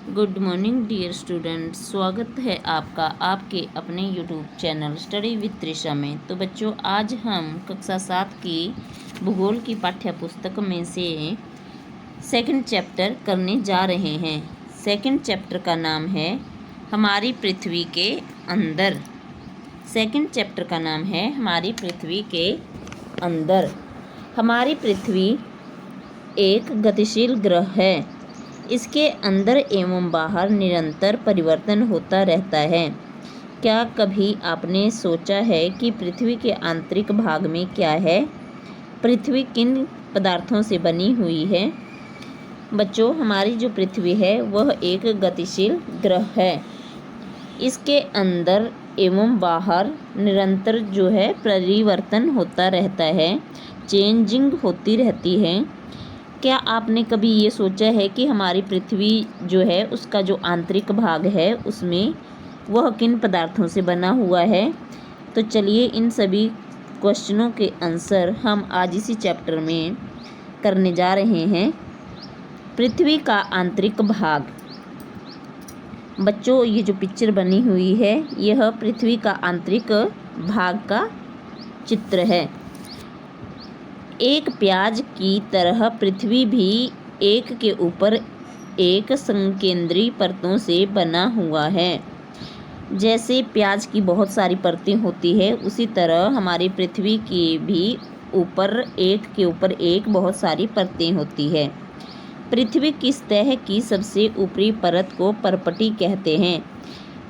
Good morning dear students, स्वागत है आपका आपके अपने YouTube channel study with Trisha में। तो बच्चों, आज हम कक्षा 7 की भूगोल की पाठ्य पुस्तक में से सेकंड चैप्टर करने जा रहे हैं। सेकंड चैप्टर का नाम है हमारी पृथ्वी के अंदर। सेकंड चैप्टर का नाम है हमारी पृथ्वी के अंदर। हमारी पृथ्वी एक गतिशील ग्रह है। इसके अंदर एवं बाहर निरंतर परिवर्तन होता रहता है। क्या कभी आपने सोचा है कि पृथ्वी के आंतरिक भाग में क्या है? पृथ्वी किन पदार्थों से बनी हुई है? बच्चों, हमारी जो पृथ्वी है वह एक गतिशील ग्रह है। इसके अंदर एवं बाहर निरंतर जो है परिवर्तन होता रहता है, चेंजिंग होती रहती है। क्या आपने कभी ये सोचा है कि हमारी पृथ्वी जो है उसका जो आंतरिक भाग है उसमें वह किन पदार्थों से बना हुआ है? तो चलिए इन सभी क्वेश्चनों के आंसर हम आज इसी चैप्टर में करने जा रहे हैं। पृथ्वी का आंतरिक भाग। बच्चों, ये जो पिक्चर बनी हुई है यह पृथ्वी का आंतरिक भाग का चित्र है। एक प्याज की तरह पृथ्वी भी एक के ऊपर एक संकेंद्री परतों से बना हुआ है। जैसे प्याज की बहुत सारी परतें होती है, उसी तरह हमारी पृथ्वी की भी ऊपर एक के ऊपर एक बहुत सारी परतें होती है। पृथ्वी की सतह की सबसे ऊपरी परत को परपटी कहते हैं।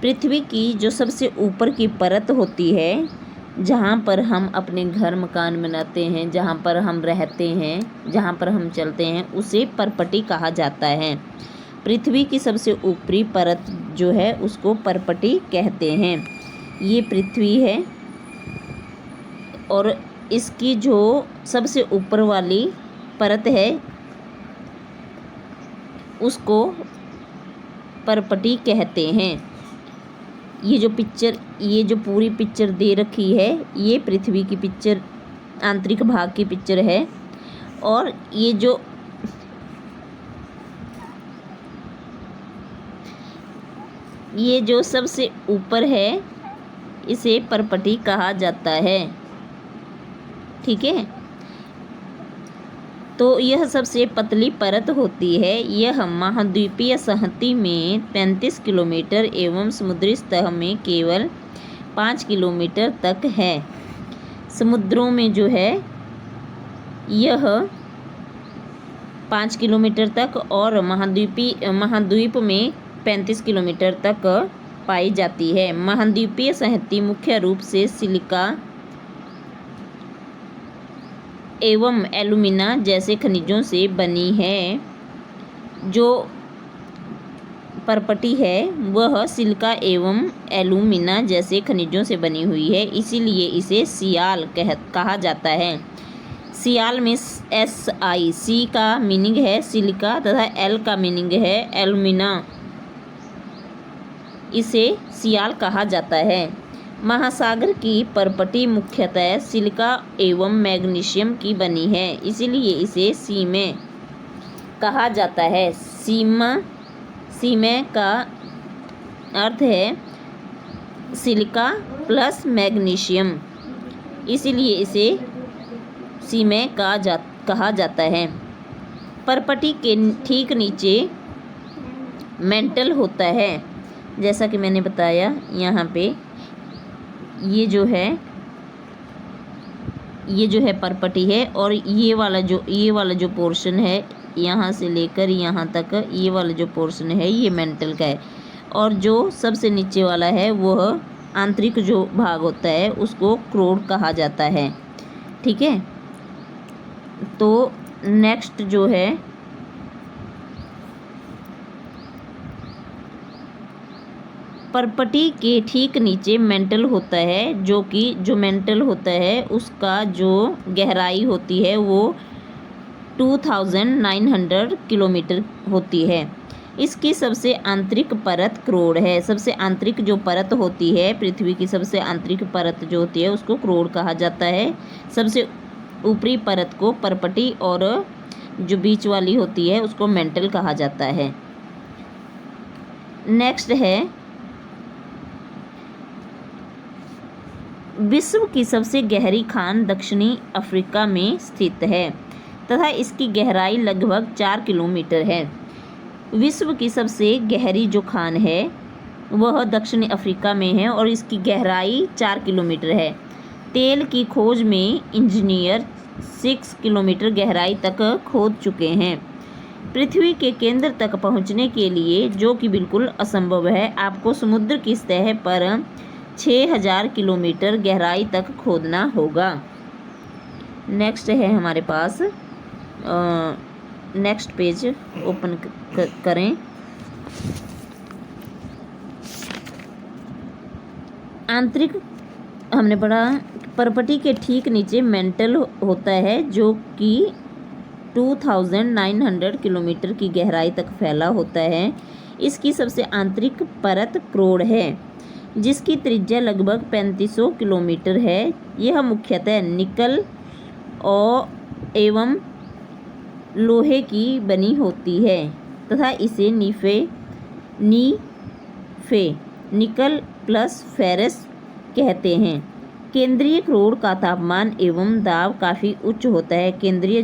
पृथ्वी की जो सबसे ऊपर की परत होती है, जहाँ पर हम अपने घर मकान बनाते हैं, जहाँ पर हम रहते हैं, जहाँ पर हम चलते हैं, उसे परपटी कहा जाता है। पृथ्वी की सबसे ऊपरी परत जो है उसको परपटी कहते हैं। ये पृथ्वी है और इसकी जो सबसे ऊपर वाली परत है उसको परपटी कहते हैं। ये जो पूरी पिक्चर दे रखी है ये पृथ्वी की पिक्चर, आंतरिक भाग की पिक्चर है। और ये जो सबसे ऊपर है इसे परपटी कहा जाता है। ठीक है, तो यह सबसे पतली परत होती है। यह महाद्वीपीय सहती में 35 किलोमीटर एवं समुद्री सतह में केवल 5 किलोमीटर तक है। समुद्रों में जो है यह 5 किलोमीटर तक और महाद्वीप में 35 किलोमीटर तक पाई जाती है। महाद्वीपीय सहती मुख्य रूप से सिलिका एवं एल्यूमिना जैसे खनिजों से बनी है। जो परपटी है वह सिलिका एवं एल्यूमिना जैसे खनिजों से बनी हुई है, इसीलिए इसे सियाल कहा जाता है। सियाल में SI का मीनिंग है सिलिका तथा L का मीनिंग है एल्यूमिना। इसे सियाल कहा जाता है। महासागर की परपटी मुख्यतः सिलिका एवं मैग्नीशियम की बनी है, इसीलिए इसे सीमे कहा जाता है। सीमे का अर्थ है सिलिका प्लस मैग्नीशियम, इसीलिए इसे सीमे कहा जाता है। परपटी के ठीक नीचे मेंटल होता है। जैसा कि मैंने बताया, यहाँ पे ये जो है परपटी है और ये वाला जो पोर्शन है यहाँ से लेकर यहाँ तक, ये वाला जो पोर्शन है ये मेंटल का है। और जो सबसे नीचे वाला है वह आंतरिक जो भाग होता है उसको क्रोड कहा जाता है। ठीक है, तो नेक्स्ट जो है परपटी के ठीक नीचे मेंटल होता है, जो मेंटल होता है उसका जो गहराई होती है वो 2900 किलोमीटर होती है। इसकी सबसे आंतरिक परत क्रोड है। सबसे आंतरिक जो परत होती है पृथ्वी की, सबसे आंतरिक परत जो होती है उसको क्रोड कहा जाता है। सबसे ऊपरी परत को परपटी और जो बीच वाली होती है उसको मेंटल कहा जाता है। नेक्स्ट है विश्व की सबसे गहरी खान दक्षिणी अफ्रीका में स्थित है तथा इसकी गहराई लगभग 4 किलोमीटर है। विश्व की सबसे गहरी जो खान है वह दक्षिणी अफ्रीका में है और इसकी गहराई 4 किलोमीटर है। तेल की खोज में इंजीनियर 6 किलोमीटर गहराई तक खोद चुके हैं। पृथ्वी के केंद्र तक पहुंचने के लिए, जो कि बिल्कुल असंभव है, आपको समुद्र की सतह पर 6000 किलोमीटर गहराई तक खोदना होगा। नेक्स्ट है हमारे पास, नेक्स्ट पेज ओपन करें। आंतरिक हमने पढ़ा परपटी के ठीक नीचे मेंटल होता है जो कि 2900 किलोमीटर की गहराई तक फैला होता है। इसकी सबसे आंतरिक परत क्रोड है जिसकी त्रिज्या लगभग 3500 किलोमीटर है। यह मुख्यतः निकल और एवं लोहे की बनी होती है तथा इसे निकल प्लस फेरस कहते हैं। केंद्रीय क्रोड का तापमान एवं दाब काफ़ी उच्च होता है। केंद्रीय